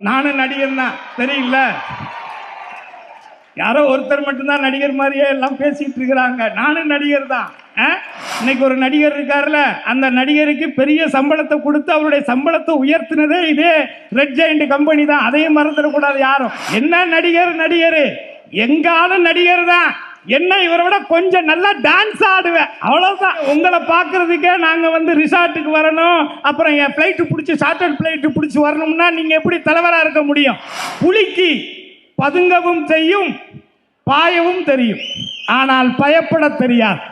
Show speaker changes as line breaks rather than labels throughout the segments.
நானும் நடிகர் தான், தெரியல. யாரோ ஒருத்தர் மட்டும்தான் நடிகர் மாதிரியே எல்லாம் பேசிட்டு இருக்கிறாங்க. நானும் நடிகர் தான். இன்னைக்கு ஒரு நடிகர் இருக்காருல்ல, அந்த நடிகருக்கு பெரிய சம்பளத்தை கொடுத்து அவருடைய சம்பளத்தை உயர்த்தினதே இதே ரெட் ஜெயண்ட் கம்பெனி தான். அதையும் மறந்துடக்கூடாது யாரும். என்ன நடிகர் எங்காலும் நடிகர் தான். என்ன இவரை விட கொஞ்சம் நல்லா டான்ஸ் ஆடுவேன், அவ்வளவுதான். உங்களை பார்க்கறதுக்கே நாங்க ரிசார்ட்டுக்கு வரணும், அப்புறம் என் பிளைட்டு பிடிச்சி சார்ட்டர்ட் பிளைட்டு பிடிச்சி வரணும்னா நீங்க எப்படி தலைவராக இருக்க முடியும்? புலிக்கு பதுங்கவும் செய்யும், பாயவும் தெரியும், ஆனால் பயப்பட தெரியாது.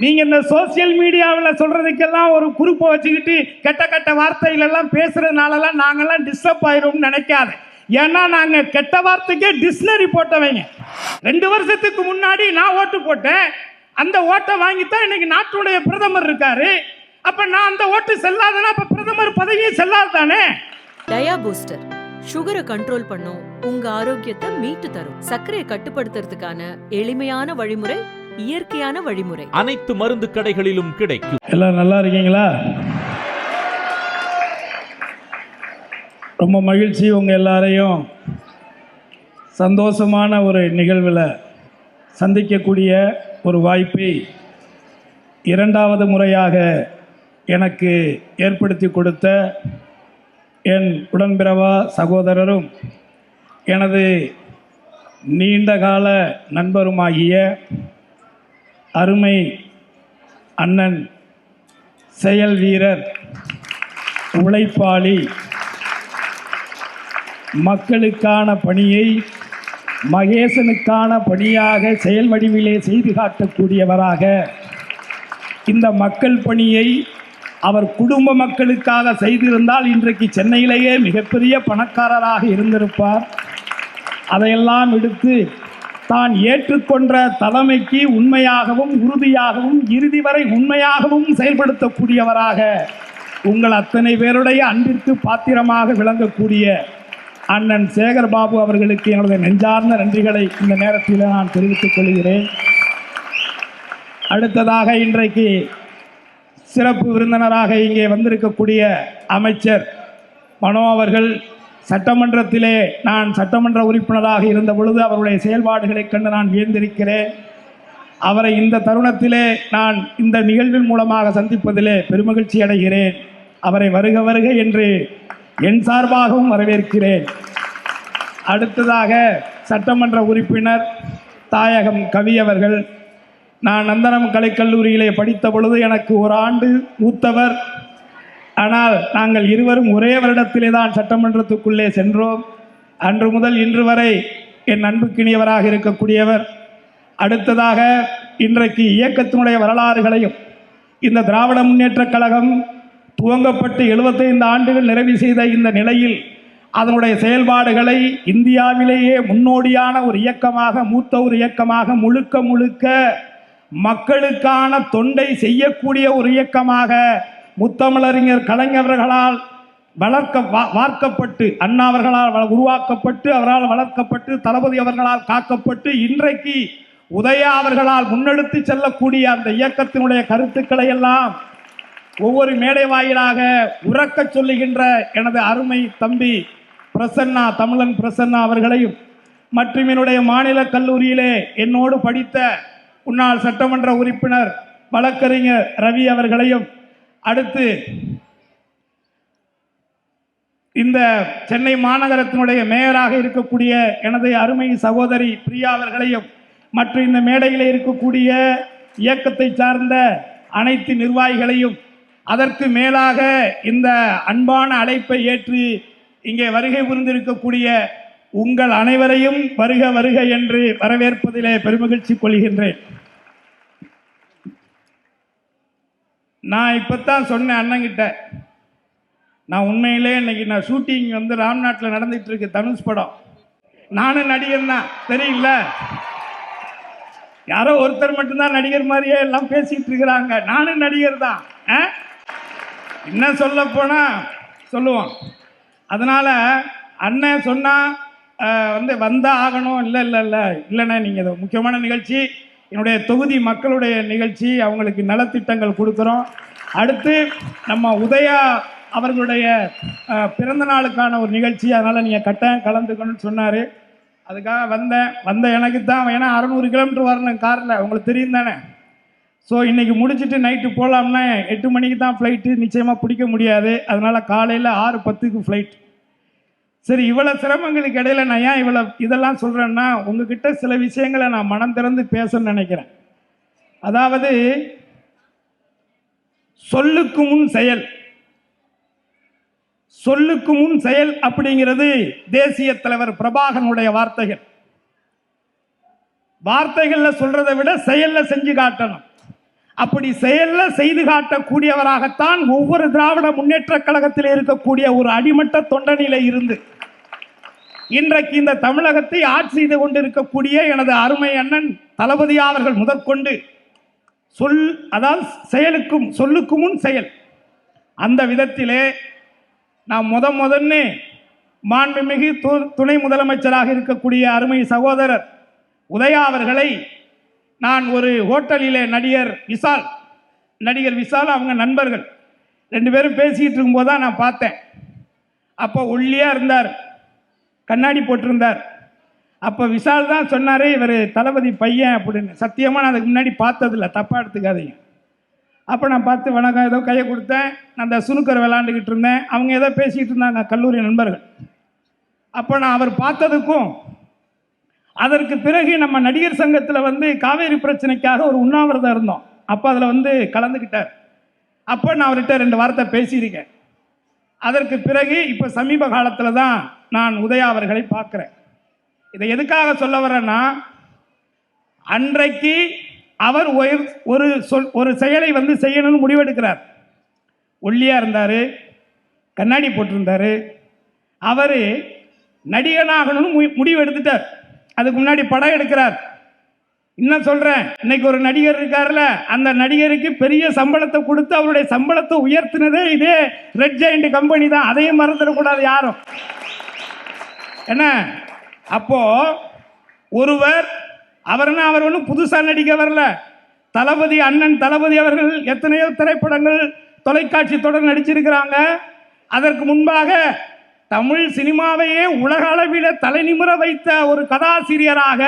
நீங்க இந்த சோசியல் மீடியாவில் சொல்றதுக்கெல்லாம் ஒரு குரூப்பை வச்சுக்கிட்டு கெட்ட கெட்ட வார்த்தைகள் எல்லாம் பேசுறதுனாலலாம் நாங்கெல்லாம் டிஸ்டர்ப் ஆயிரும் நினைக்காது. ஏன்னா நாங்க கெட்ட வார்த்தைக்கே டிக்ஷனரி போட்டவங்க. 2 வருஷத்துக்கு முன்னாடி நான் ஓட்டு போட்டேன். அந்த ஓட்டை வாங்கித்தான் இன்னைக்கு நாட்டுடைய பிரதமர் இருக்காரு. அப்ப நான் அந்த ஓட்டு செல்லாதனா அப்ப பிரதமர் பதவியே செல்லாது தானே.
டயா பூஸ்டர் சுகரை கண்ட்ரோல் பண்ணும், உங்க ஆரோக்கியத்தை மீட்டு தரும். சர்க்கரையை கட்டுப்படுத்துறதுக்கான எளிமையான வழிமுறை, இயற்கையான வழிமுறை.
அனைத்து மருந்து கடைகளிலும் கிடைக்கும்.
எல்லாம் நல்லா இருக்கீங்களா? ரொம்ப மகிழ்ச்சி உங்க எல்லாரையும் சந்தோஷமான ஒரு நிகழ்வில் சந்திக்கக்கூடிய ஒரு வாய்ப்பை 2வது முறையாக எனக்கு ஏற்படுத்தி கொடுத்த என் உடன்பிறவா சகோதரரும் எனது நீண்டகால நண்பருமாகிய அருமை அண்ணன், செயல் வீரர், உழைப்பாளி, மக்களுக்கான பணியை மகேசனுக்கான பணியாக செயல் வடிவிலே செய்து காட்டக்கூடியவராக, இந்த மக்கள் பணியை அவர் குடும்ப மக்களுக்காக செய்திருந்தால் இன்றைக்கு சென்னையிலேயே மிகப்பெரிய பணக்காரராக இருந்திருப்பார். அதையெல்லாம் எடுத்து தான் ஏற்றுக்கொண்ட தலைமைக்கு உண்மையாகவும் உறுதியாகவும் இறுதி வரை உண்மையாகவும் செயல்படுத்தக்கூடியவராக, உங்கள் அத்தனை பேருடைய அன்பிற்கு பாத்திரமாக விளங்கக்கூடிய அண்ணன் சேகர் பாபு அவர்களுக்கு எனது நெஞ்சார்ந்த நன்றிகளை இந்த நேரத்தில் நான் தெரிவித்துக் கொள்கிறேன். அடுத்ததாக இன்றைக்கு சிறப்பு விருந்தினராக இங்கே வந்திருக்கக்கூடிய அமைச்சர் மனோ அவர்கள், சட்டமன்றத்திலே நான் சட்டமன்ற உறுப்பினராக இருந்த பொழுது அவருடைய செயல்பாடுகளை கண்டு நான் வியந்திருக்கிறேன். அவரை இந்த தருணத்திலே நான் இந்த நிகழ்வின் மூலமாக சந்திப்பதிலே பெருமகிழ்ச்சி அடைகிறேன். அவரை வருக வருக என்று என் சார்பாகவும் வரவேற்கிறேன். அடுத்ததாக சட்டமன்ற உறுப்பினர் தாயகம் கவி அவர்கள், நான் நந்தனம் கலைக்கல்லூரியிலே படித்த பொழுது எனக்கு 1 ஆண்டு மூத்தவர். ஆனால் நாங்கள் இருவரும் ஒரே வருடத்திலே தான் சட்டமன்றத்துக்குள்ளே சென்றோம். அன்று முதல் இன்று வரை என் அன்புக்கினியவராக இருக்கக்கூடியவர். அடுத்ததாக இன்றைக்கு இயக்கத்தினுடைய வரலாறுகளையும், இந்த திராவிட முன்னேற்றக் கழகம் துவங்கப்பட்டு 75 ஆண்டுகள் நிறைவு செய்த இந்த நிலையில் அதனுடைய செயல்பாடுகளை இந்தியாவிலேயே முன்னோடியான ஒரு இயக்கமாக, மூத்த ஒரு இயக்கமாக, முழுக்க மக்களுக்கான தொண்டை செய்யக்கூடிய ஒரு இயக்கமாக முத்தமிழறிஞர் கலைஞர்களால் வார்க்கப்பட்டு, அண்ணா அவர்களால் உருவாக்கப்பட்டு, அவரால் வளர்க்கப்பட்டு, தளபதி அவர்களால் காக்கப்பட்டு, இன்றைக்கு உதயா அவர்களால் முன்னெடுத்து செல்லக்கூடிய அந்த இயக்கத்தினுடைய கருத்துக்களை எல்லாம் ஒவ்வொரு மேடை வாயிலாக உறக்க சொல்லுகின்ற எனது அருமை தம்பி பிரசன்னா, தமிழன் பிரசன்னா அவர்களையும், மற்றும் என்னுடைய மாநில கல்லூரியிலே என்னோடு படித்த முன்னாள் சட்டமன்ற உறுப்பினர் வழக்கறிஞர் ரவி அவர்களையும், அடுத்து இந்த சென்னை மாநகரத்தினுடைய மேயராக இருக்கக்கூடிய எனது அருமை சகோதரி பிரியா அவர்களையும், மற்றும் இந்த மேடையில் இருக்கக்கூடிய இயக்கத்தை சார்ந்த அனைத்து நிர்வாகிகளையும், அதற்கு மேலாக இந்த அன்பான அழைப்பை ஏற்று இங்கே வருகை புரிந்திருக்கக்கூடிய உங்கள் அனைவரையும் வருக வருக என்று வரவேற்பதிலே பெருமகிழ்ச்சி கொள்கின்றேன். நான் இப்பத்தான் சொன்னேன் அண்ணங்கிட்ட, நான் உண்மையிலே இன்னைக்கு நான் ஷூட்டிங் ராம்நாட்டில் நடந்துட்டு இருக்கு, தனுஷ் படம். நானும் நடிகர் தான், தெரியல. யாரோ ஒருத்தர் மட்டும்தான் நடிகர் மாதிரியே எல்லாம் பேசிட்டு இருக்கிறாங்க. நானும் நடிகர் தான். என்ன சொல்ல போனா சொல்லுவோம். அதனால அண்ணன் சொன்னா வந்தா ஆகணும். இல்லைண்ணே, நீங்கள் இது முக்கியமான நிகழ்ச்சி, என்னுடைய தொகுதி மக்களுடைய நிகழ்ச்சி, அவங்களுக்கு நலத்திட்டங்கள் கொடுக்குறோம். அடுத்து நம்ம உதயா அவர்களுடைய பிறந்த நாளுக்கான ஒரு நிகழ்ச்சி, அதனால் நீங்கள் கட்டாயம் கலந்துக்கணும்னு சொன்னார். அதுக்காக வந்த எனக்கு தான், ஏன்னா 600 கிலோமீட்டர் வரணும் காரில், உங்களுக்கு தெரியும் தானே. ஸோ இன்றைக்கி முடிச்சுட்டு நைட்டு போகலாம்னா 8 மணிக்கு தான் ஃப்ளைட்டு, நிச்சயமாக பிடிக்க முடியாது. அதனால் காலையில் 6:10க்கு ஃப்ளைட். சரி, இவ்வளோ சிரமங்களுக்கு இடையில நான் ஏன் இதெல்லாம் சொல்கிறேன்னா, உங்ககிட்ட சில விஷயங்களை நான் மனம் திறந்து பேசணும்னு நினைக்கிறேன். அதாவது சொல்லுக்கு முன் செயல், சொல்லுக்கு முன் செயல் அப்படிங்கிறது தேசிய தலைவர் பிரபாகரனுடைய வார்த்தைகள். வார்த்தைகள்ல சொல்றதை விட செயல்ல செஞ்சு காட்டணும். அப்படி செயல்ல செய்து காட்டக்கூடியவராகத்தான் ஒவ்வொரு திராவிட முன்னேற்ற கழகத்தில் இருக்கக்கூடிய ஒரு அடிமட்ட தொண்டனில இருந்து இன்றைக்கு இந்த தமிழகத்தை ஆட்சி செய்து கொண்டிருக்கக்கூடிய எனது அருமை அண்ணன் தளபதி அவர்கள் முதற்கொண்டு அதாவது செயலுக்கும் சொல்லுக்கு முன் செயல். அந்த விதத்திலே நான் முதன்னு மாண்புமிகு துணை முதலமைச்சராக இருக்கக்கூடிய அருமை சகோதரர் உதயா அவர்களை நான் ஒரு ஹோட்டலிலே நடிகர் விஷால் அவங்க நண்பர்கள் 2 பேரும் பேசிக்கிட்டு இருக்கும்போது தான் நான் பார்த்தேன். அப்போ ஒல்லியாக இருந்தார், கண்ணாடி போட்டிருந்தார். அப்போ விஷால் தான் சொன்னார், இவர் தளபதி பையன் அப்படின்னு. சத்தியமாக நான் அதுக்கு முன்னாடி பார்த்ததில்லை, தப்பாக எடுத்துக்காதீங்க. அப்போ நான் பார்த்து வணக்கம் ஏதோ கையை கொடுத்தேன். நான் அந்த சுனுக்கர் விளாண்டுக்கிட்டு இருந்தேன், அவங்க ஏதோ பேசிக்கிட்டு இருந்தாங்க, கல்லூரி நண்பர்கள். அப்போ நான் அவர் பார்த்ததுக்கும் அதற்கு பிறகு நம்ம நடிகர் சங்கத்தில் காவேரி பிரச்சனைக்காக ஒரு உண்ணாவிரதம் இருந்தோம். அப்போ அதில் கலந்துக்கிட்டார். அப்போ நான் அவர்கிட்ட 2 வார்த்தை பேசியிருக்கேன். அதற்கு பிறகு இப்போ சமீப காலத்தில் தான் நான் உதயா அவர்களை பார்க்குறேன். இதை எதுக்காக சொல்ல வரேன்னா, அன்றைக்கு அவர் ஒரு செயலை செய்யணும்னு முடிவெடுக்கிறார். ஒல்லியாக இருந்தார், கண்ணாடி போட்டிருந்தார். அவர் நடிகனாகணும்னு முடிவு எடுத்துட்டார். அதுக்கு முன்னாடி படம் எடுக்கிறார். இன்னும் சொல்கிறேன், இன்னைக்கு ஒரு நடிகர் இருக்கார்ல, அந்த நடிகருக்கு பெரிய சம்பளத்தை கொடுத்து அவருடைய சம்பளத்தை உயர்த்தினதே இதே ரெட் ஜெயண்ட் கம்பெனி தான். அதையும் மறந்துடக்கூடாது யாரும். என்ன அப்போ ஒருவர் அவர் ஒன்றும் புதுசாக நடிக்க வரல. அண்ணன் தளபதி அவர்கள் எத்தனையோ திரைப்படங்கள், தொலைக்காட்சி தொடர் நடிச்சிருக்கிறாங்க. அதற்கு முன்பாக தமிழ் சினிமாவையே உலக அளவில் தலைநிமிர வைத்த ஒரு கதாசிரியராக,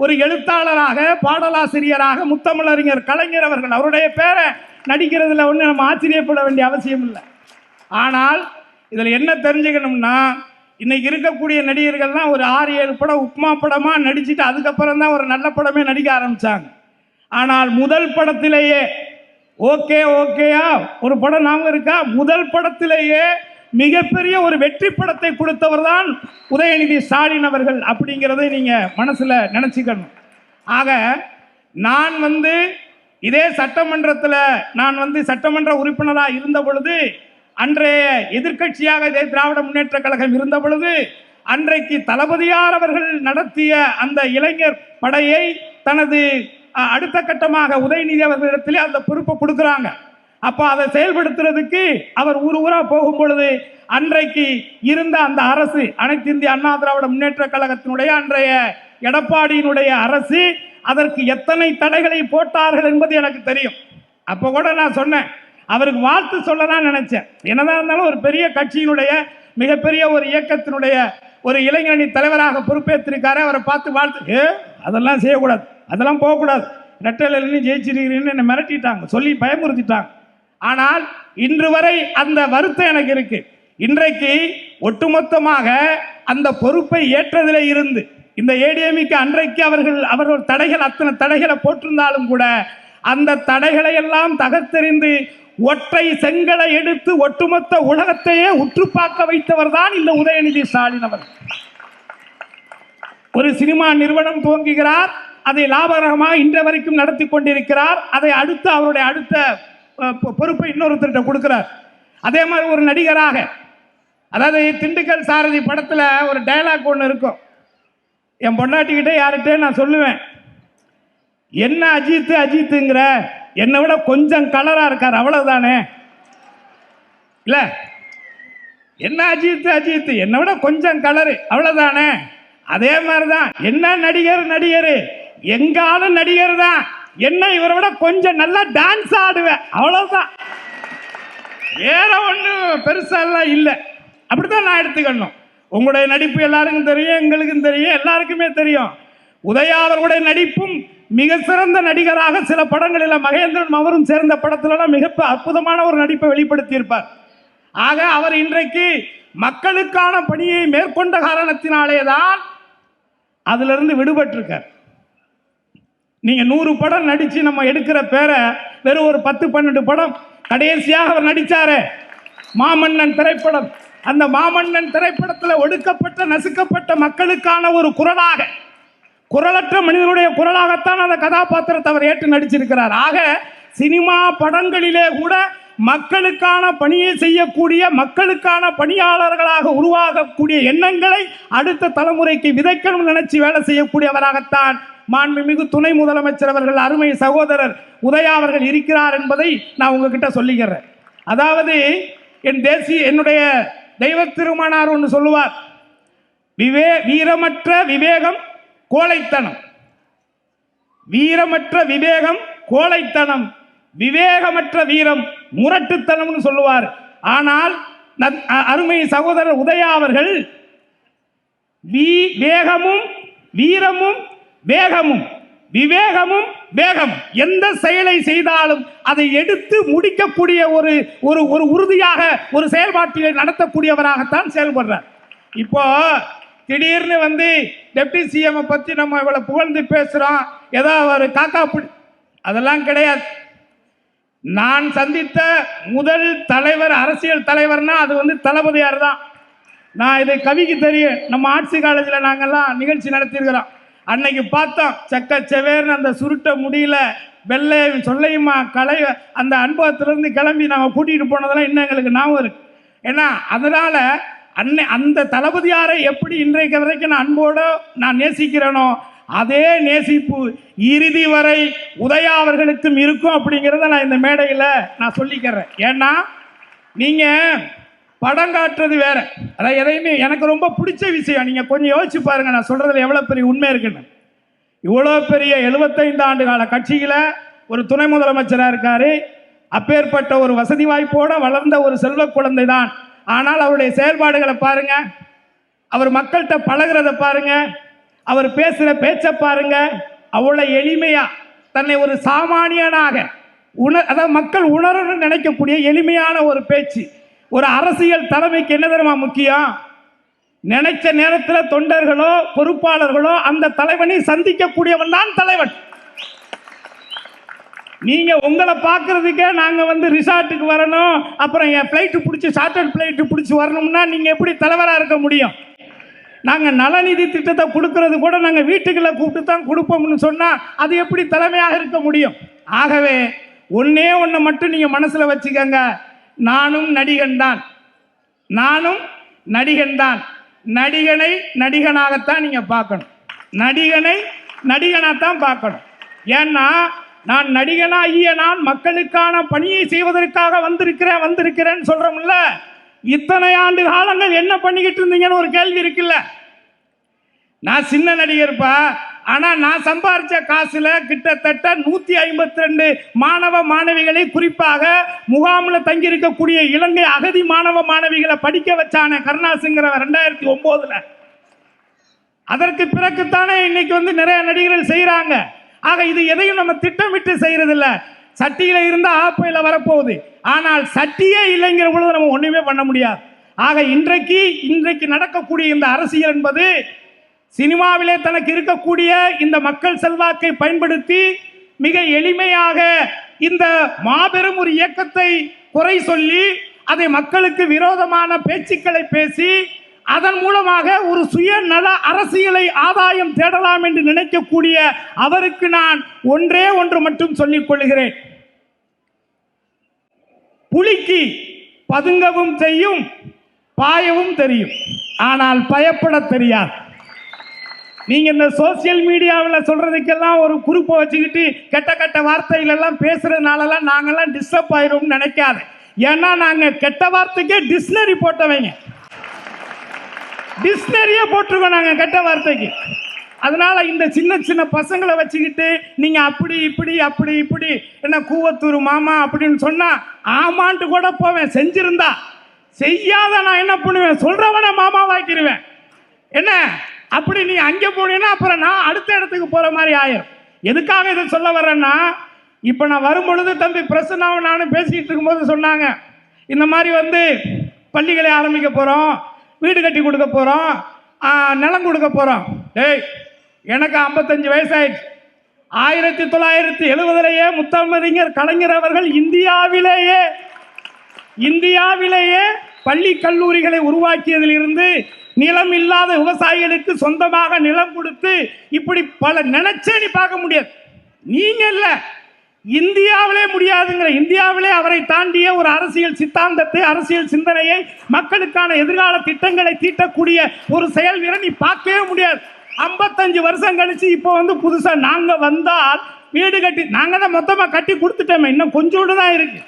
ஒரு எழுத்தாளராக, பாடலாசிரியராக முத்தமிழறிஞர் கலைஞர் அவர்கள். அவருடைய பேரை நடிக்கிறதுல ஒன்று நம்ம ஆச்சரியப்பட வேண்டிய அவசியம் இல்லை. ஆனால் இதில் என்ன தெரிஞ்சுக்கணும்னா, இன்னைக்கு இருக்கக்கூடிய நடிகர்கள்லாம் ஒரு 6-7 படம் உப்மா படமாக நடிச்சுட்டு அதுக்கப்புறம் தான் ஒரு நல்ல படமே நடிக்க ஆரம்பித்தாங்க. ஆனால் முதல் படத்திலேயே ஓகேயா ஒரு படம் ஞாபகம் இருக்கா? முதல் படத்திலேயே மிகப்பெரிய ஒரு வெற்றி படத்தை கொடுத்தவர் தான் உதயநிதி ஸ்டாலின் அவர்கள் அப்படிங்கிறதை நீங்கள் மனசில் நினச்சிக்கணும். ஆக நான் இதே சட்டமன்றத்தில் நான் சட்டமன்ற உறுப்பினராக இருந்த பொழுது, அன்றைய எதிர்க்கட்சியாக திராவிட முன்னேற்ற கழகம் இருந்த பொழுது, அன்றைக்கு தளபதியார் அவர்கள் நடத்திய அந்த இளைஞர் படையை தனது அடுத்த கட்டமாக உதயநிதி அவர்களிடத்திலே அந்த பொறுப்பை கொடுக்குறாங்க. அப்போ அதை செயல்படுத்துறதுக்கு அவர் ஊரா போகும் பொழுது, அன்றைக்கு இருந்த அந்த அரசு, அனைத்து இந்திய அண்ணா திராவிட முன்னேற்ற கழகத்தினுடைய அன்றைய எடப்பாடியினுடைய அரசு அதற்கு எத்தனை தடைகளை போட்டார்கள் என்பது எனக்கு தெரியும். அப்போ கூட நான் சொன்னேன், அவருக்கு வாழ்த்து சொல்லலாம் நினைச்சேன். என்னதான் இருந்தாலும் ஒரு பெரிய கட்சியினுடைய மிகப்பெரிய ஒரு இயக்கத்தினுடைய ஒரு இளைஞரணி தலைவராக பொறுப்பேற்றிருக்காரு. அவரை பார்த்து வாழ்த்து, அதெல்லாம் செய்யக்கூடாது, அதெல்லாம் போகக்கூடாது, ரெட்டையில ஜெயிச்சிருக்கிறீங்கன்னு என்னை மிரட்டிட்டாங்க, சொல்லி பயமுறுத்திட்டாங்க. ஆனால் இன்று வரை அந்த வருத்தம் எனக்கு இருக்கு. இன்றைக்கு ஒட்டுமொத்தமாக அந்த பொறுப்பை ஏற்றதிலே இருந்து இந்த ஏடிஎம்க்கு அன்றைக்கு அவர்கள் தடைகள், அத்தனை தடைகளை போட்டிருந்தாலும் கூட அந்த தடைகளை எல்லாம் தகர்த்தெறிந்து ஒற்றை செங்கலை எடுத்து ஒட்டுமொத்த உலகத்தையே உற்று பார்க்க வைத்தவர் தான் இந்த உதயநிதி ஸ்டாலின் அவர்கள். ஒரு சினிமா நிறுவனம் துவங்குகிறார், அதை லாபகரமாக இன்று வரைக்கும் நடத்தி கொண்டிருக்கிறார். அதை அடுத்து அவருடைய அடுத்த பொறுப்பை இன்னொருத்தர்கிட்ட கொடுக்கிறார். அதே மாதிரி ஒரு நடிகராக, அதாவது திண்டுக்கல் சாரதி படத்தில் ஒரு டயலாக் ஒன்று இருக்கும். என் பொண்டாட்டிக்கிட்டே யார்கிட்டே நான் சொல்லுவேன், என்ன அஜித்துங்கிற, என்னை விட கொஞ்சம் கலரா இருக்கார் அவ்வளவுதானே, இல்ல என்ன அஜித் என்னை விட கொஞ்சம் கலரு அவ்வளவுதானே. அதே மாதிரிதான் என்ன நடிகர் எங்காலும் நடிகர் தான், என்ன இவரை விட கொஞ்சம் நல்லா டான்ஸ் ஆடுவேன் அவ்வளவுதான். வேற ஒன்றும் பெருசாலாம் இல்லை. அப்படித்தான் நான் எடுத்துக்கணும். உங்களுடைய நடிப்பு எல்லாருக்கும் தெரியும், எங்களுக்கும் தெரியும், எல்லாருக்குமே தெரியும். உதயா அவர்களுடைய நடிப்பும் மிக சிறந்த நடிகராக சில படங்களில் மகேந்திரன் அவரும் சேர்ந்த படத்திலலாம் மிக அற்புதமான ஒரு நடிப்பை வெளிப்படுத்தியிருப்பார். ஆக அவர் இன்றைக்கு மக்களுக்கான பணியை மேற்கொண்ட காரணத்தினாலே தான் அதிலிருந்து விடுபட்டிருக்கார். நீங்க 100 படம் நடிச்சு நம்ம எடுக்கிற பேரை வெறும் ஒரு 10-12 படம். கடைசியாக அவர் நடிச்சாரு மாமன்னன் திரைப்படம். அந்த மாமன்னன் திரைப்படத்தில் ஒடுக்கப்பட்ட நசுக்கப்பட்ட மக்களுக்கான ஒரு குரலாக, குரலற்ற மனிதனுடைய குரலாகத்தான் அந்த கதாபாத்திரத்தை அவர் ஏற்று நடிச்சிருக்கிறார். ஆக சினிமா படங்களிலே கூட மக்களுக்கான பணியை செய்யக்கூடிய, மக்களுக்கான பணியாளர்களாக உருவாகக்கூடிய எண்ணங்களை அடுத்த தலைமுறைக்கு விதைக்கணும் நினைச்சு வேலை செய்யக்கூடியவராகத்தான் மாண்புமிகு துணை முதலமைச்சர் அவர்கள், அருமை சகோதரர் உதயா அவர்கள் இருக்கிறார் என்பதை நான் உங்ககிட்ட சொல்லிக்கிறேன். அதாவது என்னுடைய தெய்வ திருமணார் ஒன்று சொல்லுவார், வீரமற்ற விவேகம் கோழைத்தனம், வீரமற்ற விவேகம் கோழைத்தனம், விவேகமற்ற வீரம் முரட்டுத்தனம்னு சொல்லுவார். ஆனால் அருமை சகோதரர் உதயா அவர்கள் வேகமும் வீரமும் வேகமும் விவேகமும் வேகம் எந்த செயலை செய்தாலும் அதை எடுத்து முடிக்கக்கூடிய ஒரு ஒரு ஒரு உறுதியாக ஒரு செயல்பாட்டினை நடத்தக்கூடியவராகத்தான் செயல்படுறார். இப்போ திடீர்னு வந்து டெப்டி சிஎம் பற்றி நம்ம இவ்வளவு புகழ்ந்து பேசுகிறோம், ஏதோ ஒரு காக்கா அதெல்லாம் கிடையாது. நான் சந்தித்த முதல் தலைவர், அரசியல் தலைவர்னா அது வந்து தளபதியார் தான். நான் இதை கவிக்கு தெரியும். நம்ம ஆர்ட்ஸ் காலேஜில் நாங்கள்லாம் நிகழ்ச்சி நடத்தியிருக்கிறோம். அன்னைக்கு பார்த்தோம் செக்கச்செவேர்னு அந்த சுருட்ட முடியல வெள்ளை சொல்லையுமா கலை அந்த அனுபவத்திலிருந்து கிளம்பி நாங்கள் கூட்டிகிட்டு போனதெல்லாம் இன்னும் எங்களுக்கு ஞாபகம் இருக்கு. ஏன்னா அதனால் அந்த தளபதியாரை எப்படி இன்றைக்கு வரைக்கும் நான் அன்போடு நான் நேசிக்கிறேனோ அதே நேசிப்பு இறுதி வரை உதயா அவர்களுக்கும் இருக்கும் அப்படிங்கிறத நான் இந்த மேடையில் நான் சொல்லிக்கிறேன். ஏன்னா நீங்கள் படம் காட்டுறது வேற, அதாவது எதையுமே எனக்கு ரொம்ப பிடிச்ச விஷயம். நீங்கள் கொஞ்சம் யோசிச்சு பாருங்கள் நான் சொல்கிறதுல எவ்வளோ பெரிய உண்மை இருக்குன்னு. இவ்வளோ பெரிய 75 ஆண்டு கால கட்சியில் ஒரு துணை முதலமைச்சராக இருக்கார். அப்பேற்பட்ட ஒரு வசதி வாய்ப்போடு வளர்ந்த ஒரு செல்வ குழந்தை தான். ஆனால் அவருடைய செயல்பாடுகளை பாருங்க, அவர் மக்கள்கிட்ட பழகிறத பாருங்க, அவர் பேசுகிற பேச்சை பாருங்க, அவ்வளோ எளிமையாக தன்னை ஒரு சாமானியனாக அதாவது மக்கள் உணரணும்னு நினைக்கக்கூடிய எளிமையான ஒரு பேச்சு. ஒரு அரசியல் தலைமைக்கு என்ன தெரியுமா முக்கியம்? நினைச்ச நேரத்தில் தொண்டர்களோ பொறுப்பாளர்களோ அந்த தலைவனை சந்திக்கக்கூடியவன் தான் தலைவன். நீங்க உங்களை பார்க்கறதுக்கே நாங்க வந்து ரிசார்ட்டுக்கு வரணும், அப்புறம் என் ஃப்ளைட்டு பிடிச்சி சார்ட்டர்ட் ஃப்ளைட்டு பிடிச்சி வரணும்னா நீங்க எப்படி தலைவராக இருக்க முடியும்? நாங்கள் நலநிதி திட்டத்தை கொடுக்கறது கூட நாங்கள் வீட்டுக்குள்ள கூப்பிட்டு தான் கொடுப்போம்னு சொன்னால் அது எப்படி தலைமையாக இருக்க முடியும்? ஆகவே ஒன்னே ஒன்று மட்டும் நீங்கள் மனசில் வச்சுக்கங்க, நானும் நடிகன் தான், நானும் நடிகன் தான். நடிகனை நடிகனாகத்தான் நீங்கள் பார்க்கணும், நடிகனை நடிகனாகத்தான் பார்க்கணும். ஏன்னா நான் நடிகனாகிய நான் மக்களுக்கான பணியை செய்வதற்காக வந்திருக்கிறேன்னு சொல்கிறோம்ல. இத்தனை ஆண்டு காலங்கள் என்ன பண்ணிக்கிட்டு இருந்தீங்கன்னு ஒரு கேள்வி இருக்குல்ல. நான் சின்ன நடிகர்ப்பா, ஆனால் நான் சம்பாரிச்ச காசுல கிட்டத்தட்ட 152 மாணவ மாணவிகளை, குறிப்பாக முகாமில் தங்கியிருக்கக்கூடிய இலங்கை அகதி மாணவ மாணவிகளை படிக்க வச்சான கருணாசுங்கிறவன் 2009. அதற்கு பிறகுத்தானே இன்னைக்கு வந்து நிறைய நடிகர்கள் செய்கிறாங்க. ஆக இது எதையும் நம்ம திட்டமிட்டு செய்யறதில்ல. சட்டியில இருந்தா ஆப்பையில வரப்போகுது, ஆனால் சட்டியே இல்லைங்கிற பொழுது நம்ம ஒண்ணுமே பண்ண முடியாது. ஆக இன்றைக்கு நடக்கக்கூடிய இந்த அரசியல் என்பது சினிமாவிலே தனக்கு இருக்கக்கூடிய இந்த மக்கள் செல்வாக்கை பயன்படுத்தி மிக எளிமையாக இந்த மாபெரும் ஒரு இயக்கத்தை குறை சொல்லி அதை மக்களுக்கு விரோதமான பேச்சுக்களை பேசி அதன் மூலமாக ஒரு சுயநல அரசியலை ஆதாயம் தேடலாம் என்று நினைக்கக்கூடிய அவருக்கு நான் ஒன்றே ஒன்று மட்டும் சொல்லிக் கொள்கிறேன். புலிக்கு பதுங்கவும் செய்யும், பாயவும் தெரியும், ஆனால் பயப்பட தெரியாது. நீங்க இந்த சோசியல் மீடியாவில் சொல்றதுக்கெல்லாம் ஒரு குறிப்பை வச்சுக்கிட்டு கெட்ட கெட்ட வார்த்தைகள் எல்லாம் பேசுறதுனாலலாம் நாங்கெல்லாம் டிஸ்டர்ப் ஆயிரும் நினைக்காது. ஏன்னா நாங்க கெட்ட வார்த்தைக்கே டிக்ஷனரி போட்டவங்க, டிக்ஷனரியே போட்டிருக்கோம் நாங்க கெட்ட வார்த்தைக்கு. அதனால இந்த சின்ன சின்ன பசங்களை வச்சுக்கிட்டு நீங்க அப்படி இப்படி என்ன கூவத்தூர் மாமா அப்படின்னு சொன்னா ஆமான்ட்டு கூட போவேன். செஞ்சிருந்தா செய்யாத நான் என்ன பண்ணுவேன், சொல்றவன மாமாவாக்கிடுவேன். என்ன அப்படி நீ அங்கே போனீங்கன்னா அப்புறம் நான் அடுத்த இடத்துக்கு போற மாதிரி ஆயிரும். எதுக்காக இதை சொல்ல வர்றேன்னா, இப்போ நான் வரும்பொழுது தம்பி பிரசன்னாவும் நானும் பேசிட்டு இருக்கும்போது சொன்னாங்க, இந்த மாதிரி வந்து பள்ளிகளை ஆரம்பிக்க போகிறோம், வீடு கட்டி கொடுக்க போகிறோம், நிலம் கொடுக்க போகிறோம். டேய், எனக்கு 55 வயசாயிடுச்சு. 1970 முத்தமிழறிஞர் கலைஞர் அவர்கள் இந்தியாவிலேயே பள்ளி கல்லூரிகளை உருவாக்கியதிலிருந்து நிலம் இல்லாத விவசாயிகளுக்கு சொந்தமாக நிலம் கொடுத்து இப்படி பல நினைச்சே நீ பார்க்க முடியாது. நீங்க இல்ல, இந்தியாவிலே முடியாதுங்கிற. இந்தியாவிலே அவரை தாண்டிய ஒரு அரசியல் சித்தாந்தத்தை, அரசியல் சிந்தனையை, மக்களுக்கான எதிர்கால திட்டங்களை தீட்டக்கூடிய ஒரு செயல் வீரன் நீ பார்க்கவே முடியாது. 55 வருஷம் கழிச்சு இப்போ வந்து புதுசா நாங்க வந்தால் வீடு கட்டி, நாங்க தான் மொத்தமா கட்டி கொடுத்துட்டோமே, இன்னும் கொஞ்சோண்டு தான் இருக்கு,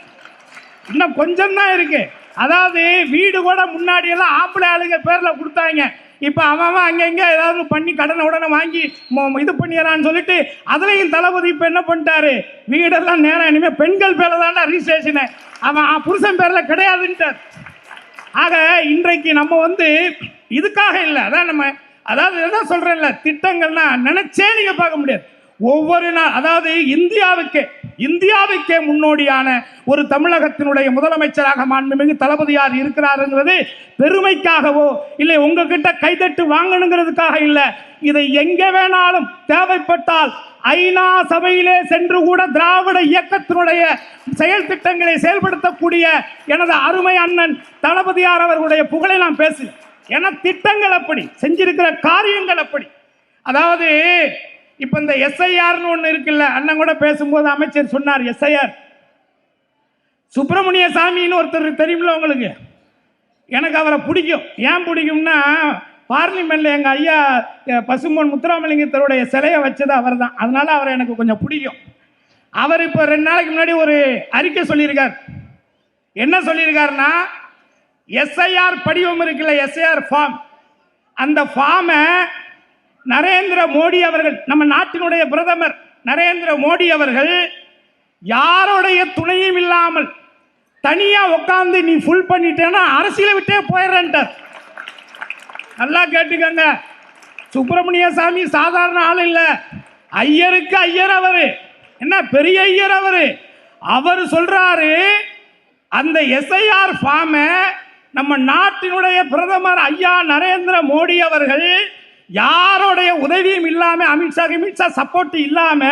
இன்னும் கொஞ்சம் தான் இருக்கு. அதாவது வீடு கூட முன்னாடி எல்லாம் ஆம்பளை ஆளுங்க பேர்ல கொடுத்தாங்க. இப்ப அவன் அங்கங்க ஏதாவது பண்ணி கடனை உடனே வாங்கி இது பண்ணிடுறான்னு சொல்லிட்டு அதுலயும் தளபதி இப்ப என்ன பண்ணிட்டாரு, வீடெல்லாம் நேரம் இனிமே பெண்கள் பேர்ல தான் ரிஜிஸ்ட்ரேஷன், அவன் புருஷன் பேர்ல கிடையாதுன்ட்டார். ஆக இன்றைக்கு நம்ம வந்து இதுக்காக இல்லை, அதான் நம்ம அதாவது எதான் சொல்றேன்ல, திட்டங்கள்னா நினைச்சே நீங்க பார்க்க முடியாது. ஒவ்வொரு நாள் அதாவது இந்தியாவுக்கே முன்னோடியான ஒரு தமிழகத்தினுடைய முதலமைச்சராக மாண்புமிகு தளபதியார் இருக்கிறாருங்கிறது பெருமைக்காகவோ இல்லை உங்ககிட்ட கைதட்டு வாங்கணுங்கிறதுக்காக இல்லை. இதை எங்க வேணாலும் தேவைப்பட்டால் ஐநா சபையிலே சென்று கூட திராவிட இயக்கத்தினுடைய செயல் திட்டங்களை செயல்படுத்தக்கூடிய எனது அருமை அண்ணன் தளபதியார் அவர்களுடைய புகழை நான் பேசுகிறேன். ஏன்னா திட்டங்கள் அப்படி, செஞ்சிருக்கிற காரியங்கள் அப்படி. அதாவது இப்ப இந்த எஸ்ஐஆர்னு ஒண்ணு இருக்குல்ல, அண்ணன் கூட பேசும்போது அமைச்சர் சொன்னார், எஸ்ஐஆர் சுப்பிரமணிய சாமின்னு ஒருத்தர் தெரியுமில்ல உங்களுக்கு. எனக்கு அவரை பிடிக்கும். ஏன் பிடிக்கும்னா, பார்லிமெண்ட்ல எங்க ஐயா பசும்பொன் முத்துராமலிங்கத்தருடைய சிலையை வச்சது அவர் தான், அதனால அவரை எனக்கு கொஞ்சம் பிடிக்கும். அவர் இப்போ 2 நாளைக்கு முன்னாடி ஒரு அறிக்கை சொல்லியிருக்கார். என்ன சொல்லியிருக்காருன்னா, எஸ்ஐஆர் படிவம் இருக்குல்ல, எஸ்ஐஆர் ஃபார்ம், அந்த ஃபார்மை நரேந்திர மோடி அவர்கள், நம்ம நாட்டினுடைய பிரதமர் நரேந்திர மோடி அவர்கள் யாருடைய துணையும் இல்லாமல் தனியா உட்கார்ந்து நீ ஃபுல் பண்ணிட்டேன்னா அரசியலை விட்டே போயிடுறேன்ட்டார். நல்லா கேட்டுக்கங்க, சுப்பிரமணிய சாமி சாதாரண ஆள் இல்ல, ஐயருக்கு ஐயர் அவரு, என்ன பெரிய ஐயர் அவரு. அவர் சொல்றாரு, அந்த எஸ்ஐஆர் ஃபார்மை நம்ம நாட்டினுடைய பிரதமர் ஐயா நரேந்திர மோடி அவர்கள் யாருடைய உதவியும் இல்லாம, அமித்ஷா சப்போர்ட் இல்லாம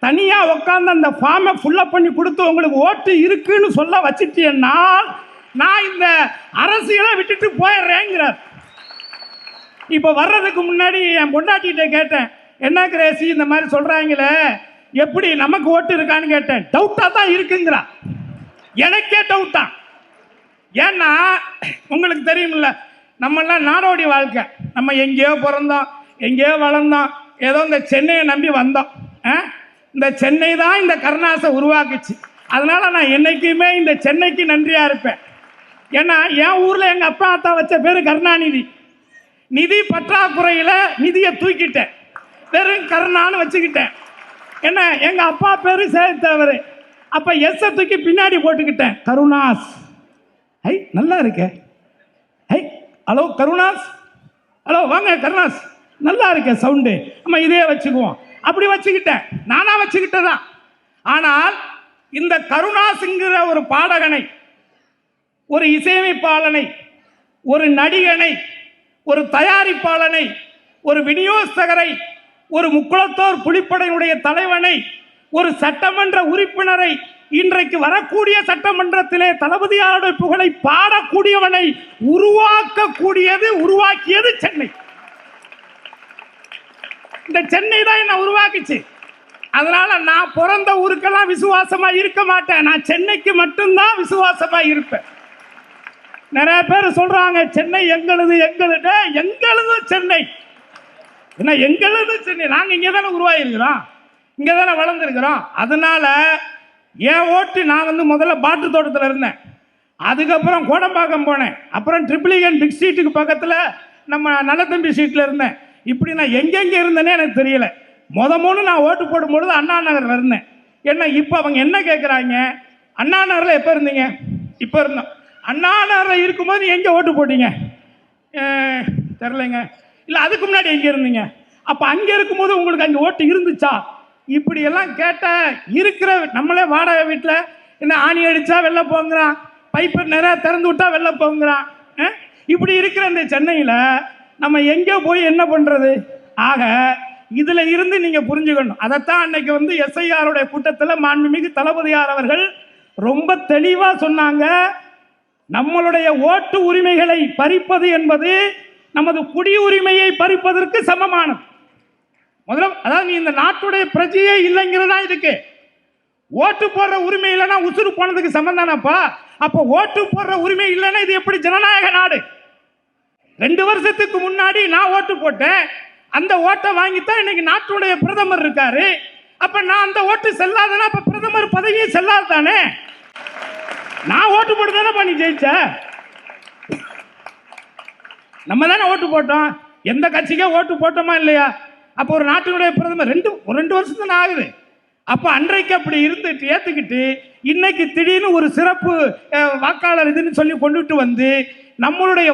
தனியா உட்கார்ந்து அந்த ஃபார்மை ஃபுல்லப் பண்ணி கொடுத்து உங்களுக்கு ஓட்டு இருக்குன்னு சொல்ல வச்சுட்டேன்னா நான் இந்த அரசியலை விட்டுட்டு போயிடுறேங்கிறார். இப்ப வர்றதுக்கு முன்னாடி என் பொண்டாட்டிகிட்ட கேட்டேன், என்ன கிரேசி இந்த மாதிரி சொல்றாங்களே, எப்படி நமக்கு ஓட்டு இருக்கான்னு கேட்டேன். டவுட்டா தான் இருக்குங்கிறா. எனக்கே டவுட் தான். ஏன்னா உங்களுக்கு தெரியுமில்ல, நம்மெல்லாம் நாடோடி வாழ்க்கை, நம்ம எங்கேயோ பிறந்தோம், எங்கேயோ வளர்ந்தோம், ஏதோ இந்த சென்னையை நம்பி வந்தோம். இந்த சென்னை தான் இந்த கருணாஸை உருவாக்குச்சு. அதனால நான் என்னைக்குமே இந்த சென்னைக்கு நன்றியா இருப்பேன். ஏன்னா என் ஊர்ல எங்க அப்பா அத்தா வச்ச பேரு கருணாநிதி. நிதி பற்றாக்குறையில நிதியை தூக்கிட்டேன், வெறும் கருணான்னு வச்சுக்கிட்டேன். என்ன எங்க அப்பா பேரு சேர்த்தவர், அப்ப எஸ் தூக்கி பின்னாடி போட்டுக்கிட்டேன், கருணாஸ். ஐ நல்லா இருக்க, ஐ ஹலோ கருணாஸ், ஹலோ வாங்க கருணாஸ், நல்லா இருக்க சவுண்டு, நம்ம இதே வச்சுக்குவோம். அப்படி வச்சுக்கிட்டேன், நானா வச்சுக்கிட்டதான். ஆனால் இந்த கருணாஸ்ங்கிற ஒரு பாடகனை, ஒரு இசையமைப்பாளனை, ஒரு நடிகனை, ஒரு தயாரிப்பாளனை, ஒரு விநியோகஸ்தகரை, ஒரு முக்குளத்தோர் புலிப்படையினுடைய தலைவனை, ஒரு சட்டமன்ற உறுப்பினரை, இன்றைக்கு வரக்கூடிய சட்டமன்றத்திலே தளபதியாருடைய புகழை பாடக்கூடியவனை உருவாக்கியது சென்னை. இந்த சென்னை தான் என்ன உருவாக்குச்சு. அதனால நான் பிறந்த ஊருக்கெல்லாம் விசுவாசமா இருக்க மாட்டேன், நான் சென்னைக்கு மட்டும்தான் விசுவாசமா இருப்பேன். நிறைய பேர் சொல்றாங்க சென்னை எங்களுது சென்னை, என்ன எங்களுது சென்னை, நாங்க இங்கே தானே உருவாயிருக்கிறோம், இங்கே தானே வளர்ந்துருக்கிறோம். அதனால என் ஓட்டு, நான் வந்து முதல்ல பாட்டு தோட்டத்தில் இருந்தேன், அதுக்கப்புறம் கோடம்பாக்கம் போனேன், அப்புறம் ட்ரிபிளிகன் பிக் ஸ்ட்ரீட்டுக்கு பக்கத்தில் நம்ம நல்லதம்பி ஸ்ட்ரீட்டில் இருந்தேன். இப்படி நான் எங்கெங்க இருந்தேனே எனக்கு தெரியல. மூணு நான் ஓட்டு போடும்பொழுது அண்ணா நகரில் இருந்தேன். என்ன இப்போ அவங்க என்ன கேட்குறாங்க, அண்ணா நகரில் எப்போ இருந்தீங்க? இப்போ இருந்தோம். அண்ணா நகரில் இருக்கும்போது எங்கே ஓட்டு போட்டீங்க? தெரிலங்க. இல்லை அதுக்கு முன்னாடி எங்கே இருந்தீங்க? அப்போ அங்கே இருக்கும்போது உங்களுக்கு அங்கே ஓட்டு இருந்துச்சா? இப்படியெல்லாம் கேட்டால் இருக்கிற நம்மளே வாடகை வீட்டில் என்ன ஆணி அடித்தா வெளில போங்கிறான், பைப்பை நிறையா திறந்து விட்டா வெளில போங்கிறான். இப்படி இருக்கிற இந்த சென்னையில் நம்ம எங்கே போய் என்ன பண்ணுறது? ஆக இதில் இருந்து நீங்கள் புரிஞ்சுக்கணும். அதைத்தான் அன்னைக்கு வந்து எஸ்ஐஆருடைய கூட்டத்தில் மாண்புமிகு தளபதியார் அவர்கள் ரொம்ப தெளிவாக சொன்னாங்க. நம்மளுடைய ஓட்டு உரிமைகளை பறிப்பது என்பது நமது குடியுரிமையை பறிப்பதற்கு சமமானது. முதல்ல அதாவது நீ இந்த நாட்டுடைய பிரஜையே இல்லைங்கிறதா இதுக்கு. ஓட்டு போடுற உரிமை இல்லைன்னா உசுறு போனதுக்கு சமம் தானப்பா. அப்போ ஓட்டு போடுற உரிமை இல்லைன்னா இது எப்படி ஜனநாயக நாடு? 2 வருஷத்துக்கு முன்னாடி நான் ஓட்டு போட்டேன், அந்த ஓட்டை வாங்கித்தான் இன்னைக்கு நாட்டுடைய பிரதமர் இருக்காரு. அப்ப நான் அந்த ஓட்டு செல்லாதனா அப்ப பிரதமர் பதவியே செல்லாது தானே? நான் ஓட்டு போட்டு தானே பண்ணி ஜெயிச்ச. நம்ம தானே ஓட்டு போட்டோம். எந்த கட்சிக்கே ஓட்டு போட்டோமா இல்லையா? அப்போ ஒரு நாட்டினுடைய பிரதமர் 2 வருஷம் தானே ஆகுது. அப்போ அன்றைக்கு அப்படி இருந்துட்டு ஏற்றுக்கிட்டு இன்னைக்கு திடீர்னு ஒரு சிறப்பு வாக்காளர் இதுன்னு சொல்லி கொண்டுட்டு வந்து நம்மளுடைய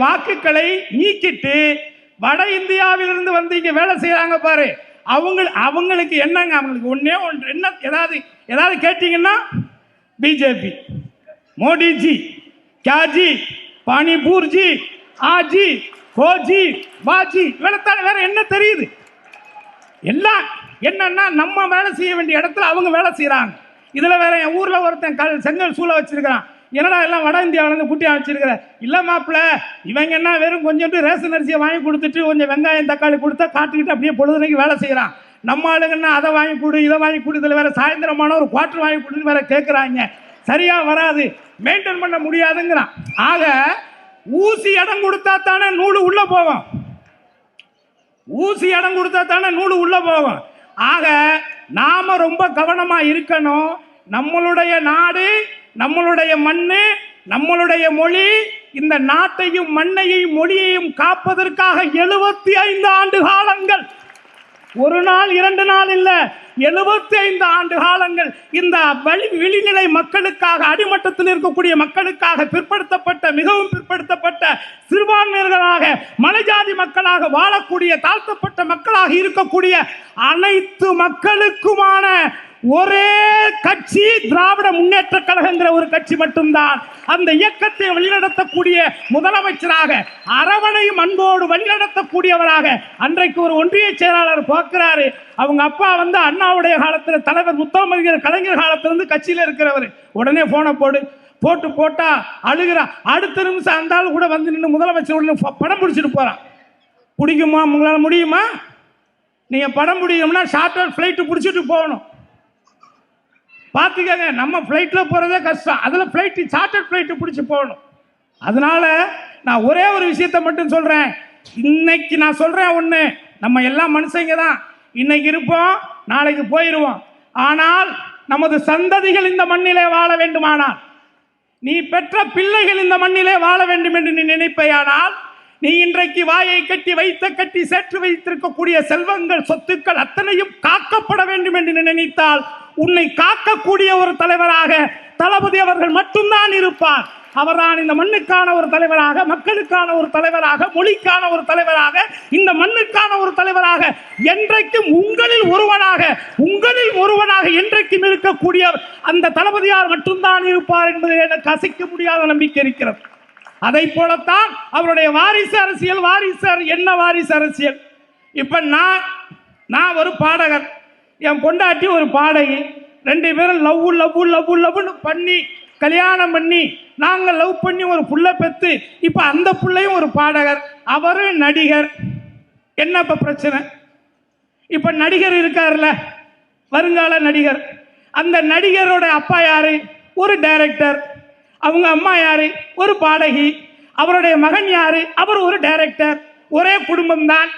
வாக்குகளை நீக்கிட்டு வட இந்தியாவிலிருந்து வந்து இங்கே வேலை செய்கிறாங்க பாரு. அவங்களுக்கு என்னங்க, அவங்களுக்கு ஒன்றே ஒன்று என்ன, ஏதாவது கேட்டீங்கன்னா பிஜேபி, மோடிஜி, கியாஜி, பானிபூர்ஜி, ஆஜி, கோஜி, பாஜி, வேற என்ன தெரியுது? எல்லாம் என்னன்னா நம்ம வேலை செய்ய வேண்டிய இடத்துல அவங்க வேலை செய்கிறாங்க. இதில் வேற என் ஊரில் ஒருத்தன் செங்கல் சூளை வச்சிருக்கிறான். என்னடா எல்லாம் வட இந்தியாவிலேருந்து குட்டியாக வச்சிருக்கிற? இல்லை மாப்பிள்ள, இவங்க என்ன வெறும் கொஞ்சோண்டு ரேஷன் அரிசியை வாங்கி கொடுத்துட்டு கொஞ்சம் வெங்காயம் தக்காளி கொடுத்தா காட்டுக்கிட்டு அப்படியே பொழுதுனைக்கு வேலை செய்கிறான். நம்ம ஆளுங்கன்னா அதை வாங்கி கொடு, இதை வாங்கி கொடு, இதில் வேற சாயந்தரமான ஒரு குவார்டர் வாங்கி கொடுன்னு வேற கேட்குறாங்க. சரியாக வராது, மெயின்டைன் பண்ண முடியாதுங்கிறான். ஆக ஊசி இடம் கொடுத்தா தானே நூல் உள்ளே போகும். ஊசி இடம் கொடுத்தா தானே நூல் உள்ளே போகும். ஆக நாம ரொம்ப கவனமாக இருக்கணும். நம்மளுடைய நாடு, நம்மளுடைய மண்ணு, நம்மளுடைய மொழி, இந்த நாட்டையும் மண்ணையும் மொழியையும் காப்பதற்காக 75 ஆண்டு காலங்கள், ஒரு நாள் 2 நாள் இல்ல, 75 ஆண்டு காலங்கள் இந்த வெளிநிலை மக்களுக்காக, அடிமட்டத்தில் இருக்கக்கூடிய மக்களுக்காக, மிகவும் பிற்படுத்தப்பட்ட சிறுபான்மையர்களாக, மலைஜாதி மக்களாக வாழக்கூடிய தாழ்த்தப்பட்ட மக்களாக இருக்கக்கூடிய அனைத்து மக்களுக்குமான ஒரே கட்சி திராவிட முன்னேற்ற கழகங்கிற ஒரு கட்சி மட்டும்தான். அந்த இயக்கத்தை வழிநடத்தக்கூடிய முதலமைச்சராக, அரவணையும் அன்போடு வழிநடத்தக்கூடியவராக அன்றைக்கு ஒரு ஒன்றிய செயலாளர் பார்க்கிறாரு. அவங்க அப்பா வந்து அண்ணாவுடைய காலத்தில் தலைவர் முத்தமிழ் கலைஞர் காலத்திலிருந்து கட்சியில் இருக்கிறவர். உடனே போனை போட்டா அழுகிறா. அடுத்த நிமிஷம் அந்த ஆள் கூட வந்து நின்று முதலமைச்சர் படம் பிடிச்சிட்டு போறான். பிடிக்குமா? உங்களால் முடியுமா? நீங்க படம் பிடிக்கணும்னா சார்ட்டர் ஃபிளைட்டு பிடிச்சிட்டு போகணும். பார்த்துக்கங்க, நம்ம ஃப்ளைட்டில் போகிறதே கஷ்டம், அதில் சார்ட்டர் ஃப்ளைட்டு பிடிச்சி போகணும். அதனால நான் ஒரே ஒரு விஷயத்தை மட்டும் சொல்கிறேன். இன்னைக்கு நான் சொல்கிறேன் ஒன்று, நம்ம எல்லாம் மனுஷங்க தான். இன்னைக்கு இருப்போம், நாளைக்கு போயிடுவோம். ஆனால் நமது சந்ததிகள் இந்த மண்ணிலே வாழ வேண்டுமானால், நீ பெற்ற பிள்ளைகள் இந்த மண்ணிலே வாழ வேண்டும் என்று நீ நினைப்பையானால், நீ இன்றைக்கு வாயை கட்டி சேர்த்து வைத்திருக்கக்கூடிய செல்வங்கள், சொத்துக்கள் அத்தனையும் காக்கப்பட வேண்டும் என்று நினைத்தால், உன்னை காக்கக்கூடிய ஒரு தலைவராக தளபதி அவர்கள் மட்டும்தான் இருப்பார். அவர்தான் இந்த மண்ணுக்கான ஒரு தலைவராக, மக்களுக்கான ஒரு தலைவராக, மொழிக்கான ஒரு தலைவராக, இந்த மண்ணுக்கான ஒரு தலைவராக, என்றைக்கும் உங்களில் ஒருவனாக என்றைக்கும் இருக்கக்கூடிய அந்த தளபதியார் மட்டும்தான் இருப்பார் என்பது எனக்கு அசைக்க முடியாத நம்பிக்கை இருக்கிறது. அதை போலத்தான் அவருடைய வாரிசு அரசியல். என்ன வாரிசு அரசியல்? இப்ப நான் ஒரு பாடகர், என் பொண்டாட்டி ஒரு பாடகி, 2 பேரும் லவ்னு பண்ணி கல்யாணம் பண்ணி நாங்கள் லவ் பண்ணி ஒரு புள்ள பெற்று இப்போ அந்த புள்ளையும் ஒரு பாடகர், அவரு நடிகர். என்ன இப்போ பிரச்சனை? இப்போ நடிகர் இருக்கார்ல, வருங்கால நடிகர், அந்த நடிகரோட அப்பா யாரு? ஒரு டைரக்டர். அவங்க அம்மா யாரு? ஒரு பாடகி. அவருடைய மகன் யாரு? அவர் ஒரு டைரக்டர். ஒரே குடும்பம் தான்.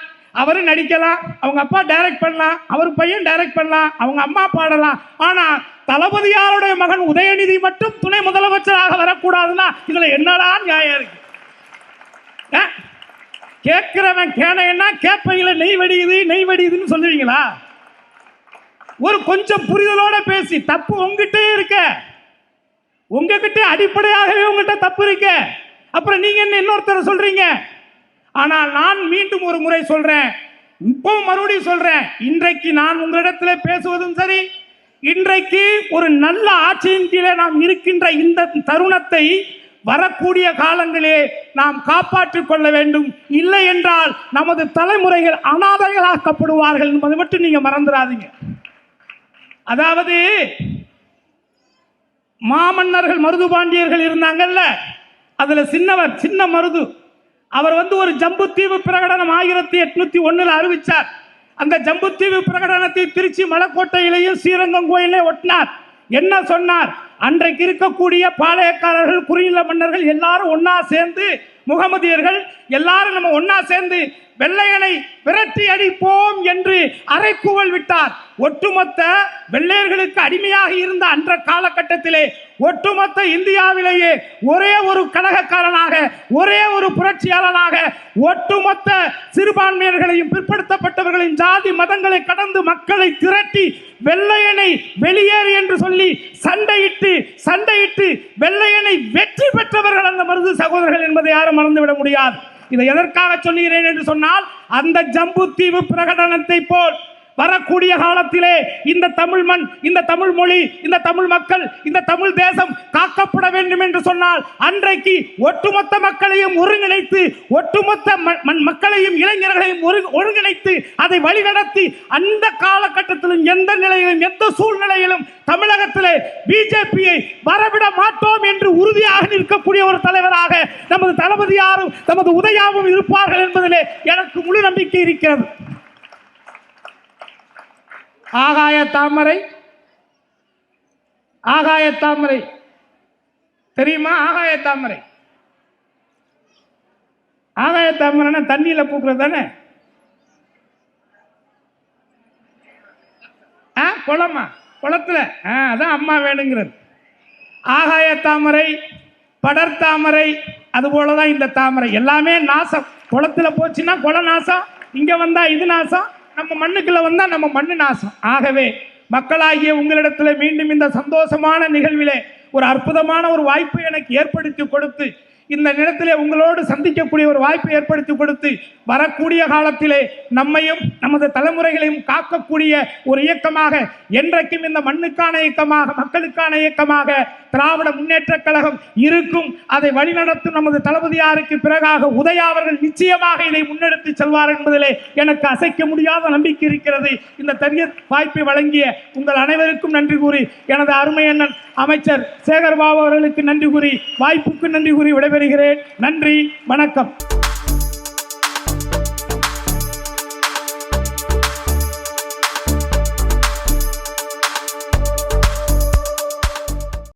அவரு நடிக்கலாம், அவங்க அப்பா டைரக்ட் பண்ணலாம், அவர் பையன் டைரக்ட் பண்ணலாம், அவங்க அம்மா பாடலாம். ஆனா தளபதியாருடைய மகன் உதயநிதி மட்டும் துணை முதலமைச்சராக வரக்கூடாதுன்னா இதுல என்னடா நியாயம் இருக்கு? கேட்கிறவன் கேனைன்னா கேப்பையில நெய் வடியுதுன்னு சொல்லுவீங்களா? ஒரு கொஞ்சம் புரிதலோட பேசி, தப்பு உங்ககிட்டே இருக்க, உங்ககிட்ட அடிப்படையாகவே உங்ககிட்ட தப்பு இருக்க, அப்புறம் நீங்க என்ன இன்னொருத்தர சொல்றீங்க? ஆனால் நான் மீண்டும் ஒரு முறை சொல்றேன், இப்போ மறுபடியும் சொல்றேன், இன்றைக்கு நான் உங்களிடத்துல பேசுவதும் சரி, இன்றைக்கு ஒரு நல்ல ஆட்சியின் கீழே நாம் இருக்கின்ற இந்த தருணத்தை வரக்கூடிய காலங்களே நாம் காப்பாற்றிக் கொள்ள வேண்டும். இல்லை என்றால் நமது தலைமுறைகள் அனாதைகளாக்கப்படுவார்கள் என்பதை மட்டும் நீங்க மறந்துடாதீங்க. அதாவது மாமன்னர்கள் மருது பாண்டியர்கள் இருந்தாங்கல்ல, அதுல சின்ன மருது அவர் ஒரு ஜம்புத்தீவு பிரகடனம் 1801 அறிவிச்சார். அந்த ஜம்புத்தீவு பிரகடனத்தை திருச்சி மலைக்கோட்டையிலேயும் ஸ்ரீரங்கம் கோயிலே ஒட்டினார். என்ன சொன்னார்? அன்றைக்கு இருக்கக்கூடிய பாளையக்காரர்கள், குறியில மன்னர்கள் எல்லாரும் ஒன்னா சேர்ந்து, முகமதியர்கள் எல்லாரும் நம்ம ஒன்னா சேர்ந்து வெள்ளையனை விரட்டி அடிப்போம் என்று அறைக்கூவல் விட்டார். ஒட்டுமொத்த வெள்ளையர்களுக்கு அடிமையாக இருந்த அன்ற காலகட்டத்திலே ஒட்டுமொத்த இந்தியாவிலேயே ஒரே ஒரு கழகக்காரனாக, ஒரே ஒரு புரட்சியாளனாக, ஒட்டுமொத்த சிறுபான்மையர்களையும் பிற்படுத்தப்பட்டவர்களின் ஜாதி மதங்களை கடந்து மக்களை திரட்டி வெள்ளையனை வெளியேறு என்று சொல்லி சண்டையிட்டு வெள்ளையனை வெற்றி பெற்றவர்கள் அந்த மருது சகோதரர்கள் என்பதை யாரும் மறந்துவிட முடியாது. இதை எதற்காக சொல்லுகிறேன் என்று சொன்னால், அந்த ஜம்புத்தீவு பிரகடனத்தை போல் வரக்கூடிய காலத்திலே இந்த தமிழ் மண், இந்த தமிழ் மொழி, இந்த தமிழ் மக்கள், இந்த தமிழ் தேசம் காக்கப்பட வேண்டும் என்று சொன்னால், அன்றைக்கு ஒட்டுமொத்த மக்களையும் ஒருங்கிணைத்து, ஒட்டுமொத்த மக்களையும் இளைஞர்களையும் ஒருங்கிணைத்து அதை வழிநடத்தி, அந்த காலகட்டத்திலும் எந்த நிலையிலும் எந்த சூழ்நிலையிலும் தமிழகத்திலே பிஜேபியை வரவிட மாட்டோம் என்று உறுதியாக நிற்கக்கூடிய ஒரு தலைவராக நமது தளபதியாரும் நமது உதயாவும் இருப்பார்கள் என்பதிலே எனக்கு முழு நம்பிக்கை இருக்கிறது. ஆகாய தாமரை தெரியுமா? ஆகாய தாமரை தண்ணியில பூக்குறது தானே? குளத்துல அதான் அம்மா வேணுங்கிறது. ஆகாய தாமரை, படர் தாமரை, அது போலதான் இந்த தாமரை. எல்லாமே நாசம். குளத்துல போச்சுன்னா குள நாசம், இங்க வந்தா இது நாசம், நம்ம மண்ணுக்குள்ள வந்தா நம்ம மண்ணு நாசம். ஆகவே மக்களாகிய உங்களிடத்தில் மீண்டும் இந்த சந்தோஷமான நிகழ்விலே ஒரு அற்புதமான ஒரு வாய்ப்பை எனக்கு ஏற்படுத்தி கொடுத்து, இந்த நேரத்திலே உங்களோடு சந்திக்கக்கூடிய ஒரு வாய்ப்பை ஏற்படுத்தி கொடுத்து, வரக்கூடிய காலத்திலே நம்மையும் நமது தலைமுறைகளையும் காக்கக்கூடிய ஒரு இயக்கமாக, என்றைக்கும் இந்த மண்ணுக்கான இயக்கமாக, மக்களுக்கான இயக்கமாக திராவிட முன்னேற்ற கழகம் இருக்கும். அதை வழிநடத்தும் நமது தளபதியாருக்கு பிறகாக உதயா அவர்கள் நிச்சயமாக இதை முன்னெடுத்து செல்வார் என்பதிலே எனக்கு அசைக்க முடியாத நம்பிக்கை இருக்கிறது. இந்த தரிய வாய்ப்பை வழங்கிய உங்கள் அனைவருக்கும் நன்றி கூறி, எனது அருமை அண்ணன் அமைச்சர் சேகர்பாபு அவர்களுக்கு நன்றி கூறி, வாய்ப்புக்கு நன்றி கூறி விடைபெறுகிறேன். நன்றி, வணக்கம்.